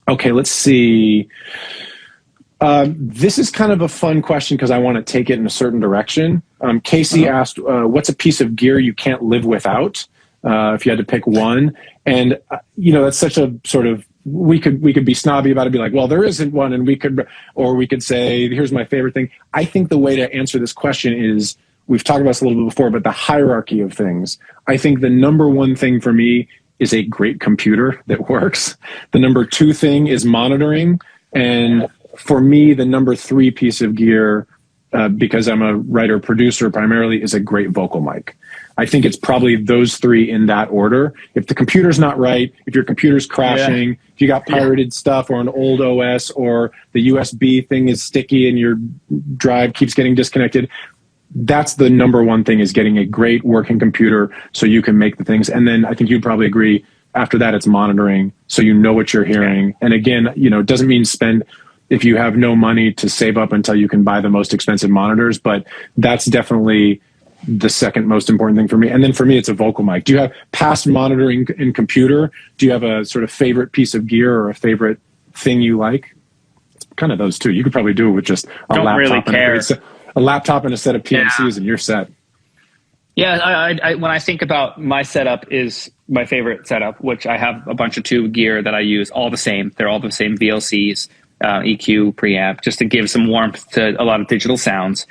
Okay, let's see. This is kind of a fun question because I want to take it in a certain direction. Casey asked, what's a piece of gear you can't live without if you had to pick one? And, that's such a sort of, we could be snobby about it, be like, well, there isn't one. And we could say, here's my favorite thing. I think the way to answer this question is, we've talked about this a little bit before, but the hierarchy of things. I think the number one thing for me is a great computer that works. The number two thing is monitoring. And for me, the number three piece of gear, because I'm a writer producer primarily, is a great vocal mic. I think it's probably those three in that order. If the computer's not right, if your computer's crashing, if you got pirated stuff or an old OS, or the USB thing is sticky and your drive keeps getting disconnected, that's the number one thing, is getting a great working computer so you can make the things. And then I think you'd probably agree, after that it's monitoring so you know what you're hearing. And again, it doesn't mean if you have no money to save up until you can buy the most expensive monitors, but that's definitely the second most important thing for me. And then for me, it's a vocal mic. Do you have past monitoring in computer? Do you have a sort of favorite piece of gear or a favorite thing you like? It's kind of those two. You could probably do it with just a laptop and a set of PMCs and you're set. Yeah, I when I think about my setup, is my favorite setup, which I have a bunch of tube gear that I use, all the same. They're all the same VLCs. EQ, preamp, just to give some warmth to a lot of digital sounds.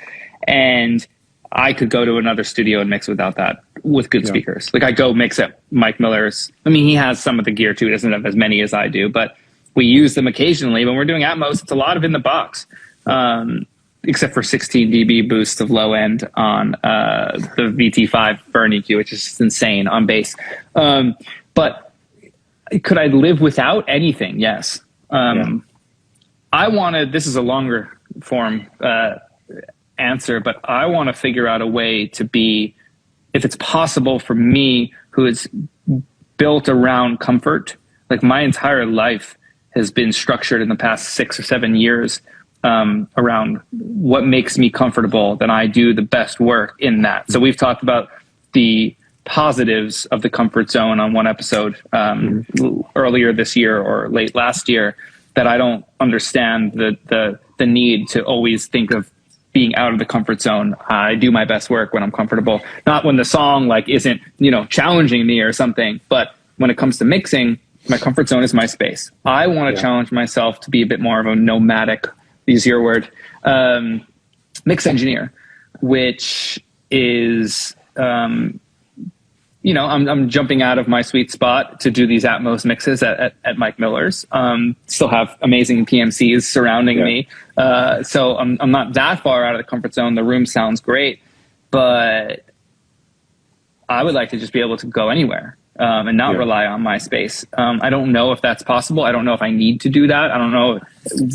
And I could go to another studio and mix without that, with good speakers. Like, I go mix at Mike Miller's. I mean, he has some of the gear too. He doesn't have as many as I do, but we use them occasionally. When we're doing Atmos, it's a lot of in the box, except for 16 dB boost of low end on the VT5 Burn EQ, which is just insane on bass. But could I live without anything? Yes. This is a longer form answer, but I want to figure out a way to be, if it's possible for me, who is built around comfort. Like, my entire life has been structured in the past 6 or 7 years around what makes me comfortable, then I do the best work in that. So we've talked about the positives of the comfort zone on one episode earlier this year or late last year, that I don't understand the need to always think of being out of the comfort zone. I do my best work when I'm comfortable, not when the song isn't, challenging me or something. But when it comes to mixing, my comfort zone is my space. I want to challenge myself to be a bit more of a nomadic, use your word, mix engineer, which is, I'm jumping out of my sweet spot to do these Atmos mixes at Mike Miller's. Still have amazing PMCs surrounding me. So I'm not that far out of the comfort zone. The room sounds great, but I would like to just be able to go anywhere and not rely on my space. I don't know if that's possible. I don't know if I need to do that. I don't know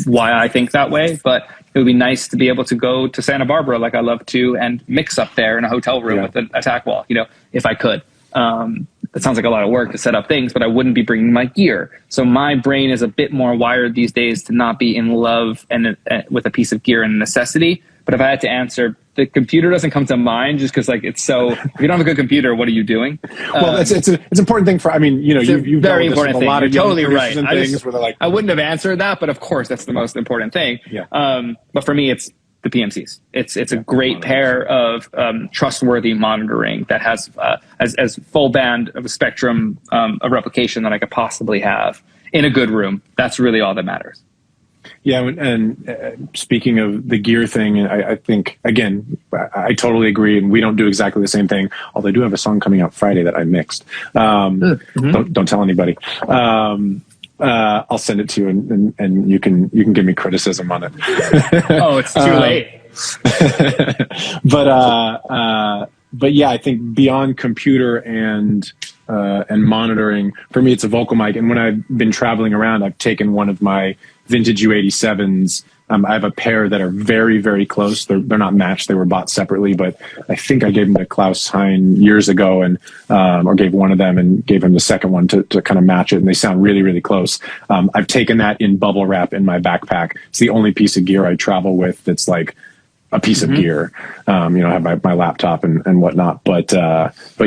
why I think that way, but it would be nice to be able to go to Santa Barbara like I love to and mix up there in a hotel room with an attack wall, if I could. It sounds like a lot of work to set up things, but I wouldn't be bringing my gear. So my brain is a bit more wired these days to not be in love with a piece of gear and necessity. But if I had to answer, the computer doesn't come to mind, just because it's so. If you don't have a good computer, what are you doing? Well, it's an important thing for. I mean, you've very important thing. You're totally right. I wouldn't have answered that, but of course that's the most important thing. But for me, it's the PMCs. It's a great pair of trustworthy monitoring that has as full band of a spectrum of replication that I could possibly have in a good room. That's really all that matters. Yeah, and speaking of the gear thing, I think, again, I totally agree, and we don't do exactly the same thing, although I do have a song coming out Friday that I mixed. Don't tell anybody. I'll send it to you, and you can give me criticism on it. Oh, it's too late. But yeah, I think beyond computer and monitoring, for me, it's a vocal mic. And when I've been traveling around, I've taken one of my vintage U87s. I have a pair that are very, very close. They're not matched. They were bought separately, but I think I gave them to Klaus Hein years ago, and or gave one of them and gave him the second one to kind of match it. And they sound really, really close. I've taken that in bubble wrap in my backpack. It's the only piece of gear I travel with that's like a piece of gear. I have my laptop and whatnot. But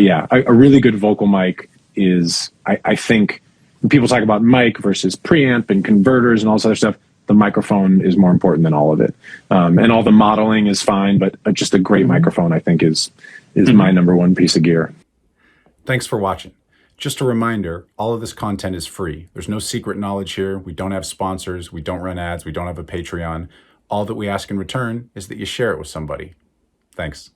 yeah, a really good vocal mic is, I think, people talk about mic versus preamp and converters and all this other stuff. The microphone is more important than all of it. And all the modeling is fine, but just a great microphone, I think, is my number one piece of gear. Thanks for watching. Just a reminder, all of this content is free. There's no secret knowledge here. We don't have sponsors. We don't run ads. We don't have a Patreon. All that we ask in return is that you share it with somebody. Thanks.